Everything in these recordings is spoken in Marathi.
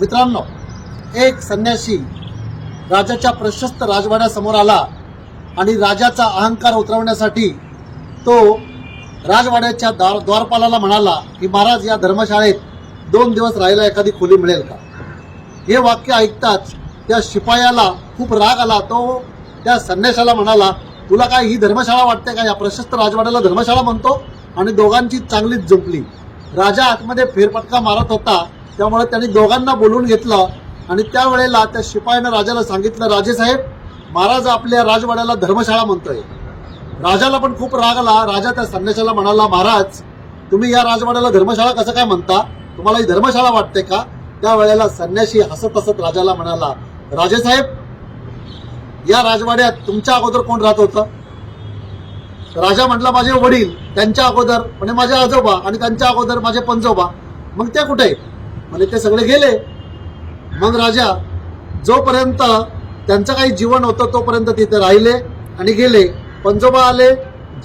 मित्रांनो, एक संन्यासी राजाच्या प्रशस्त राजवाड्यासमोर आला आणि राजाचा अहंकार उतरवण्यासाठी तो राजवाड्याच्या द्वारपालाला म्हणाला की महाराज, या धर्मशाळेत 2 दिवस राहायला एखादी खोली मिळेल का? हे वाक्य ऐकताच त्या शिपायाला खूप राग आला. तो त्या संन्याशाला म्हणाला, तुला काय ही धर्मशाळा वाटते का? या प्रशस्त राजवाड्याला धर्मशाळा म्हणतो? आणि दोघांची चांगलीच जुंपली. राजा आतमध्ये फेरफटका मारत होता, त्यामुळे त्यांनी दोघांना बोलवून घेतलं आणि त्यावेळेला त्या शिपायानं राजाला सांगितलं, राजेसाहेब, महाराज आपल्या राजवाड्याला धर्मशाळा म्हणतोय. राजाला पण खूप राग आला. राजा त्या संन्याशाला म्हणाला, महाराज, तुम्ही या राजवाड्याला धर्मशाळा कसं काय म्हणता? तुम्हाला ही धर्मशाळा वाटते का? त्यावेळेला संन्याशी हसत हसत राजाला म्हणाला, राजेसाहेब, या राजवाड्यात तुमच्या अगोदर कोण राहत होतं? राजा म्हटला, माझे वडील, त्यांच्या अगोदर म्हणजे माझे आजोबा, आणि त्यांच्या अगोदर माझे पंजोबा. मग ते कुठे? म्हणजे ते सगळे गेले. मग राजा जोपर्यंत त्यांचं काही जीवन होतं तोपर्यंत तिथे राहिले आणि गेले. पंजोबा आले,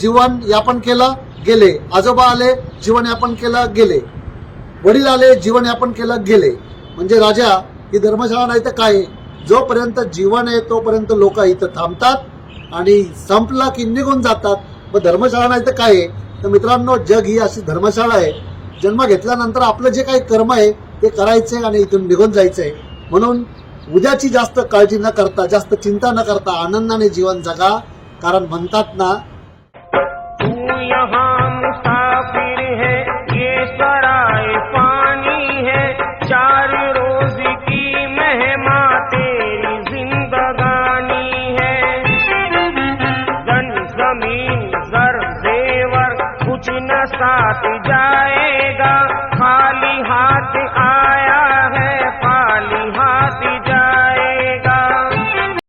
जीवन यापन केलं, गेले. आजोबा आले, जीवन यापन केलं, गेले. वडील आले, जीवन यापन केलं, गेले. म्हणजे राजा, ही धर्मशाळा नाही तर काय? जोपर्यंत जीवन आहे तोपर्यंत लोक इथं थांबतात आणि संपला की निघून जातात. मग धर्मशाळा नाही तर काय आहे? तर मित्रांनो, जग ही अशी धर्मशाळा आहे. जन्म घेतल्यानंतर आपलं जे काही कर्म आहे ते करायचे आणि इथून निघून जायचंय. म्हणून उद्याची जास्त काळजी न करता, जास्त चिंता न करता आनंदाने जीवन जगा. कारण म्हणतात ना,